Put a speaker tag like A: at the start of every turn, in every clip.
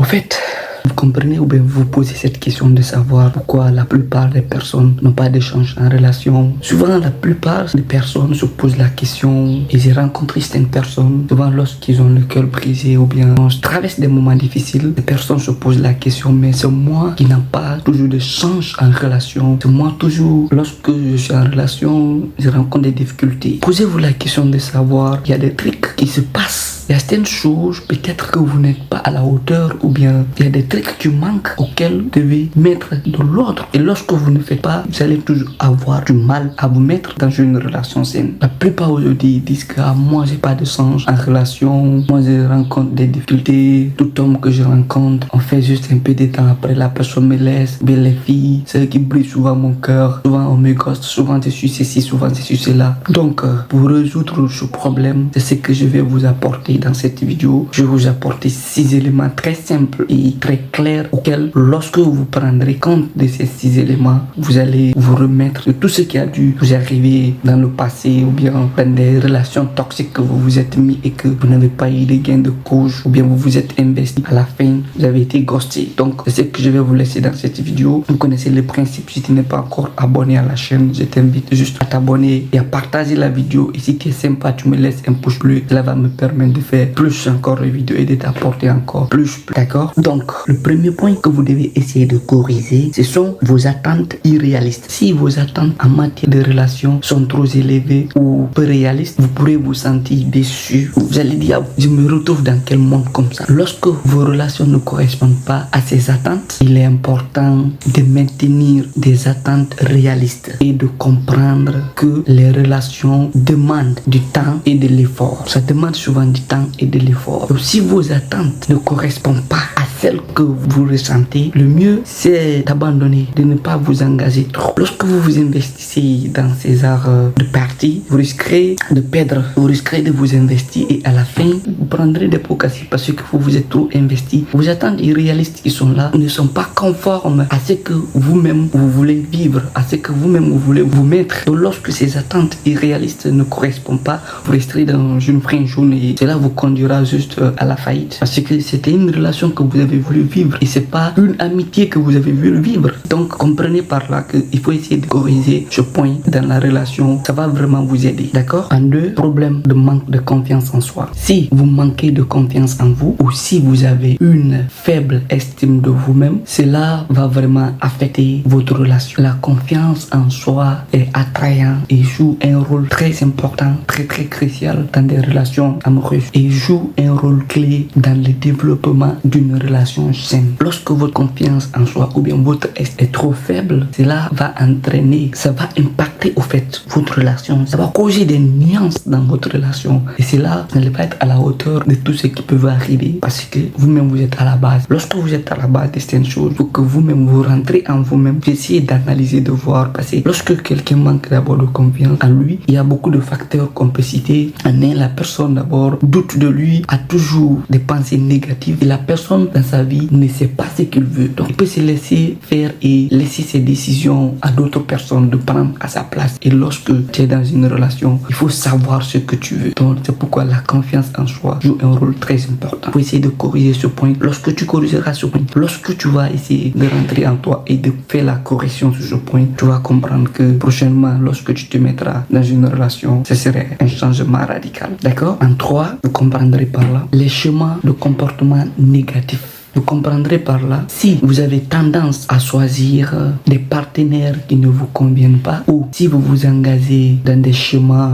A: fait, vous comprenez ou bien vous posez cette question de savoir pourquoi la plupart des personnes n'ont pas d'échange en relation. Souvent, la plupart des personnes se posent la question, ils rencontrent certaines personnes, souvent lorsqu'ils ont le cœur brisé ou bien traversent des moments difficiles, les personnes se posent la question, mais c'est moi qui n'ai pas toujours d'échange en relation. C'est moi toujours, lorsque je suis en relation, je rencontre des difficultés. Posez-vous la question de savoir, il y a des trucs qui se passent. Il y a certaines choses, peut-être que vous n'êtes pas à la hauteur ou bien il y a des trucs qui manquent auxquels vous devez mettre de l'ordre. Et lorsque vous ne faites pas, vous allez toujours avoir du mal à vous mettre dans une relation saine. La plupart aujourd'hui disent que moi j'ai pas de sens en relation, moi je rencontre des difficultés, tout homme que je rencontre, on fait juste un peu de temps après la personne me laisse. Mais les filles, c'est eux qui brisent souvent mon cœur, souvent on me ghoste, souvent je suis ceci, souvent je suis cela. Donc pour résoudre ce problème, c'est ce que je vais vous apporter dans cette vidéo. Je vais vous apporter 6 éléments très simples et très clairs auxquels, lorsque vous prendrez compte de ces 6 éléments, vous allez vous remettre de tout ce qui a dû vous arriver dans le passé ou bien dans des relations toxiques que vous vous êtes mis et que vous n'avez pas eu de gain de cause ou bien vous vous êtes investi. À la fin, vous avez été ghosté. Donc, c'est ce que je vais vous laisser dans cette vidéo. Vous connaissez le principe. Si tu n'es pas encore abonné à la chaîne, je t'invite juste à t'abonner et à partager la vidéo. Et si tu es sympa, tu me laisses un pouce bleu. Cela va me permettre de faire plus encore de vidéos et de t'apporter encore plus, d'accord? Donc, le premier point que vous devez essayer de corriger, ce sont vos attentes irréalistes. Si vos attentes en matière de relations sont trop élevées ou peu réalistes, vous pourrez vous sentir déçu. Vous allez dire, je me retrouve dans quel monde comme ça? Lorsque vos relations ne correspondent pas à ces attentes, il est important de maintenir des attentes réalistes et de comprendre que les relations demandent du temps et de l'effort. Ça demande souvent du temps et de l'effort. Donc, si vos attentes ne correspondent pas à celles que vous ressentez, le mieux c'est d'abandonner, de ne pas vous engager trop. Lorsque vous vous investissez dans ces arts de partie, vous risquerez de perdre, vous risquerez de vous investir et à la fin, vous prendrez des pots cassés parce que vous vous êtes trop investi. Vos attentes irréalistes qui sont là ne sont pas conformes à ce que vous-même vous voulez vivre, à ce que vous-même vous voulez vous mettre. Donc, lorsque ces attentes irréalistes ne correspondent pas, vous resterez dans une freine jaune et cela vous conduira juste à la faillite parce que c'était une relation que vous avez voulu vivre et c'est pas une amitié que vous avez voulu vivre. Donc comprenez par là qu'il faut essayer de corriger ce point dans la relation. Ça va vraiment vous aider, d'accord? En deux, problème de manque de confiance en soi. Si vous manquez de confiance en vous ou si vous avez une faible estime de vous-même, cela va vraiment affecter votre relation. La confiance en soi est attrayant et joue un rôle très important, très crucial dans des relations amoureuses et joue un rôle clé dans le développement d'une relation saine. Lorsque votre confiance en soi ou bien votre estime est trop faible, cela va entraîner, ça va impacter au fait votre relation, ça va causer des nuances dans votre relation et cela n'allait pas être à la hauteur de tout ce qui peut arriver parce que vous-même vous êtes à la base. Lorsque vous êtes à la base de certaines choses, il faut que vous-même vous rentrez en vous-même, essayez d'analyser, de voir parce que lorsque quelqu'un manque d'abord de confiance en lui, il y a beaucoup de facteurs qu'on peut citer. La personne d'abord doute de lui, a toujours des pensées négatives et la personne dans sa vie ne sait pas ce qu'il veut. Donc il peut se laisser faire et laisser ses décisions à d'autres personnes de prendre à sa place. Et lorsque tu es dans une relation, il faut savoir ce que tu veux. Donc c'est pourquoi la confiance en soi joue un rôle très important. Il faut essayer de corriger ce point. Lorsque tu corrigeras ce point, lorsque tu vas essayer de rentrer en toi et de faire la correction sur ce point, tu vas comprendre que prochainement, lorsque tu te mettras dans une relation, ce serait un changement radical. D'accord? En 3, vous comprendrez par là les schémas de comportement négatif. Vous comprendrez par là, si vous avez tendance à choisir des partenaires qui ne vous conviennent pas ou si vous vous engagez dans des schémas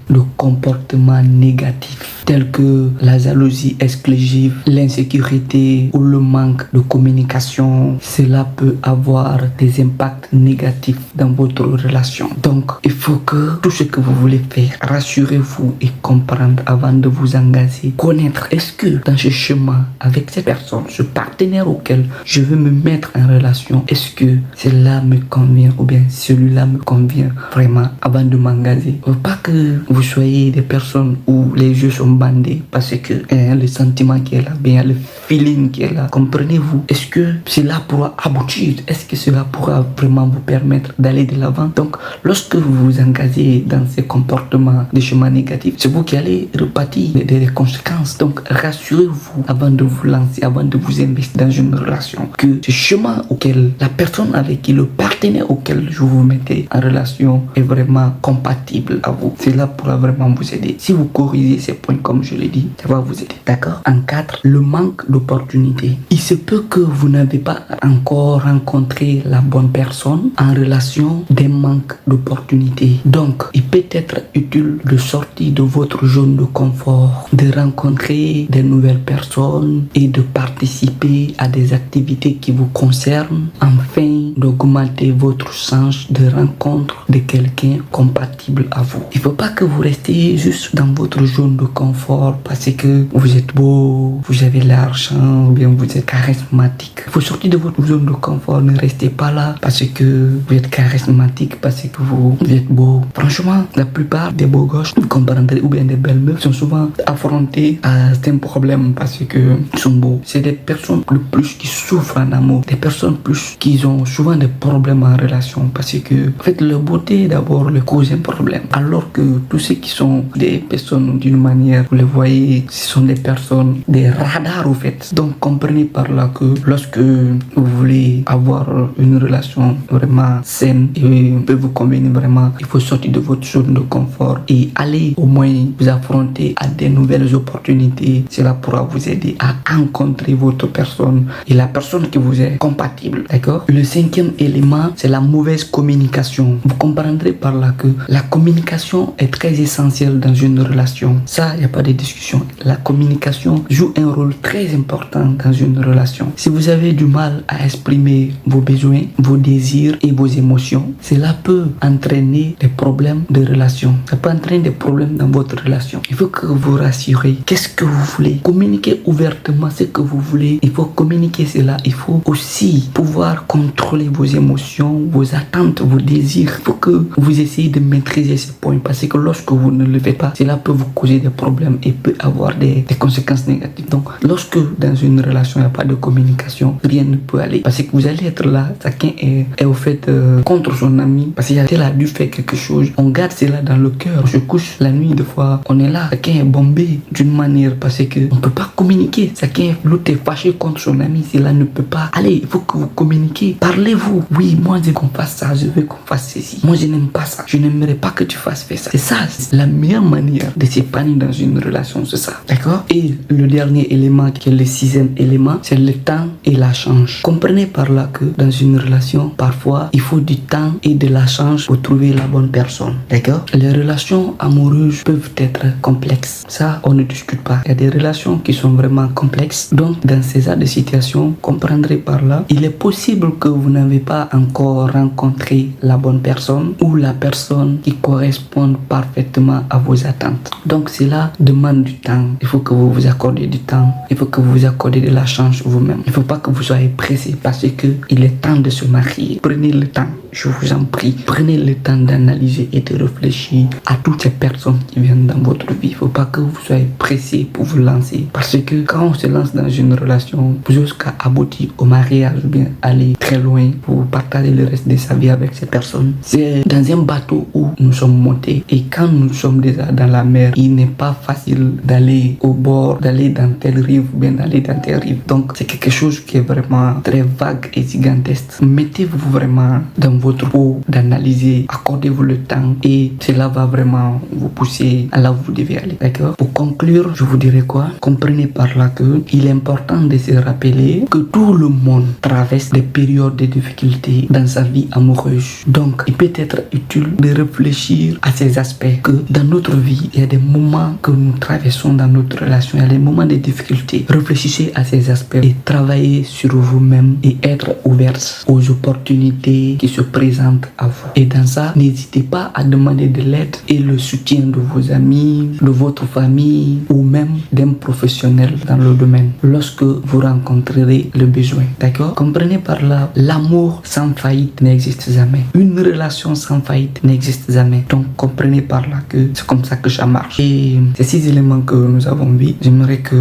A: de comportement négatif tels que la jalousie exclusive, l'insécurité ou le manque de communication, cela peut avoir des impacts négatifs dans votre relation. Donc, il faut que tout ce que vous voulez faire, rassurez-vous et comprendre avant de vous engager. Connaître, est-ce que dans ce chemin avec cette personne, ce partenaire auquel je veux me mettre en relation, est-ce que cela me convient ou bien celui-là me convient vraiment avant de m'engager? Pas que vous soyez des personnes où les yeux sont bandés parce que le sentiment qui est là, bien le feeling qui est là. Comprenez-vous? Est-ce que cela pourra aboutir? Est-ce que cela pourra vraiment vous permettre d'aller de l'avant? Donc, lorsque vous vous engagez dans ces comportements de chemin négatif, c'est vous qui allez repartir des conséquences. Donc, rassurez-vous avant de vous lancer, avant de vous vous investissez dans une relation, que ce chemin auquel la personne avec qui, le partenaire auquel je vous mettez en relation est vraiment compatible à vous. Cela pourra vraiment vous aider. Si vous corrigez ces points comme je l'ai dit, ça va vous aider. D'accord? En 4, le manque d'opportunités. Il se peut que vous n'avez pas encore rencontré la bonne personne en relation des manques d'opportunités. Donc, il peut être utile de sortir de votre zone de confort, de rencontrer des nouvelles personnes et de participer à des activités qui vous concernent afin d'augmenter votre chance de rencontre de quelqu'un compatible à vous. Il ne faut pas que vous restiez juste dans votre zone de confort parce que vous êtes beau, vous avez l'argent ou bien vous êtes charismatique. Il faut sortir de votre zone de confort. Ne restez pas là parce que vous êtes charismatique, parce que vous êtes beau. Franchement, la plupart des beaux gosses, vous comprendrez, ou bien des belles meufs sont souvent affrontés à certains problèmes parce que ils sont beaux. C'est des personnes le plus qui souffrent en amour, des personnes plus qui ont souvent des problèmes en relation parce que en fait leur beauté d'abord leur cause un problème, alors que tous ceux qui sont des personnes d'une manière, vous les voyez, ce sont des personnes des radars au fait. Donc comprenez par là que lorsque vous voulez avoir une relation vraiment saine et peut vous convenir vraiment, il faut sortir de votre zone de confort et aller au moins vous affronter à des nouvelles opportunités. Cela pourra vous aider à rencontrer votre personne et la personne qui vous est compatible. D'accord? Le 5e élément, c'est la mauvaise communication. Vous comprendrez par là que la communication est très essentielle dans une relation. Ça, il n'y a pas de discussion. La communication joue un rôle très important dans une relation. Si vous avez du mal à exprimer vos besoins, vos désirs et vos émotions, cela peut entraîner des problèmes de relation. Ça peut entraîner des problèmes dans votre relation. Il faut que vous rassurez. Qu'est-ce que vous voulez? Communiquez ouvertement ce que vous voulez. Il faut communiquer cela. Il faut aussi pouvoir contrôler vos émotions, vos attentes, vos désirs. Il faut que vous essayez de maîtriser ces points parce que lorsque vous ne le faites pas, cela peut vous causer des problèmes et peut avoir des conséquences négatives. Donc, lorsque dans une relation il n'y a pas de communication, rien ne peut aller parce que vous allez être là, chacun est au fait contre son ami parce qu'il a dû faire quelque chose. On garde cela dans le cœur. On se couche la nuit, des fois, on est là, chacun est bombé d'une manière parce que on ne peut pas communiquer. Chacun, l'autre est fâché contre son ami, cela ne peut pas aller. Il faut que vous communiquez. Parlez-vous. Oui, moi je veux qu'on fasse ça, je veux qu'on fasse ceci. Moi je n'aime pas ça. Je n'aimerais pas que tu fasses ça. C'est ça, c'est la meilleure manière de s'épanouir dans une relation, c'est ça. D'accord? Et le dernier élément, qui est le 6e élément, c'est le temps et la chance. Comprenez par là que dans une relation, parfois, il faut du temps et de la chance pour trouver la bonne personne. D'accord? Les relations amoureuses peuvent être complexes. Ça, on ne discute pas. Il y a des relations qui sont vraiment complexes. Donc, dans ces genre de situation, comprendrez par là, il est possible que vous n'avez pas encore rencontré la bonne personne ou la personne qui corresponde parfaitement à vos attentes. Donc, cela demande du temps. Il faut que vous vous accordiez du temps. Il faut que vous vous accordiez de la chance vous-même. Il ne faut pas que vous soyez pressé parce que il est temps de se marier. Prenez le temps, je vous en prie. Prenez le temps d'analyser et de réfléchir à toutes ces personnes qui viennent dans votre vie. Il ne faut pas que vous soyez pressé pour vous lancer. Parce que quand on se lance dans une relation jusqu'à aboutir au mariage ou bien aller très loin pour partager le reste de sa vie avec ces personnes, c'est dans un bateau où nous sommes montés. Et quand nous sommes déjà dans la mer, il n'est pas facile d'aller au bord, d'aller dans telle rive ou bien d'aller dans telle rive. Donc c'est quelque chose qui est vraiment très vague et gigantesque. Mettez-vous vraiment dans votre eau d'analyser, accordez-vous le temps et cela va vraiment vous pousser à là où vous devez aller. D'accord? Pour conclure, je vous dirais quoi? Comprenez par là que il est important de se rappeler que tout le monde traverse des périodes de difficultés dans sa vie amoureuse. Donc, il peut être utile de réfléchir à ces aspects que dans notre vie, il y a des moments que nous traversons dans notre relation, il y a des moments de difficulté. Réfléchissez à ces aspects et travaillez sur vous-même et être ouvert aux opportunités qui se présentent à vous. Et dans ça, n'hésitez pas à demander de l'aide et le soutien de vos amis, de votre famille ou même d'un professionnel dans le domaine lorsque vous rencontrerez le besoin. D'accord? Comprenez par là, l'amour sans faillite n'existe jamais. Une relation sans faillite n'existe jamais. Donc comprenez par là que c'est comme ça que ça marche. Et ces 6 éléments que nous nous avons vu. J'aimerais que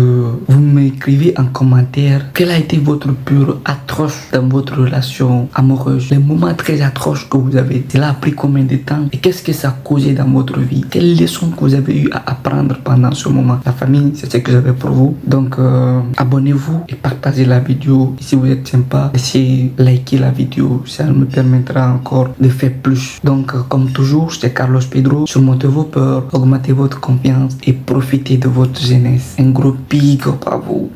A: vous m'écrivez en commentaire quel a été votre pur atroce dans votre relation amoureuse, les moments très atroces que vous avez. Cela a pris combien de temps et qu'est-ce que ça a causé dans votre vie? Quelles leçons que vous avez eu à apprendre pendant ce moment? La famille, c'est ce que j'avais pour vous. Donc abonnez-vous et partagez la vidéo. Et si vous êtes sympa, essayez de liker la vidéo. Ça me permettra encore de faire plus. Donc comme toujours, c'est Carlos Pedro. Surmontez vos peurs, augmentez votre confiance et profitez de votre jeunesse. Un gros big up à vous.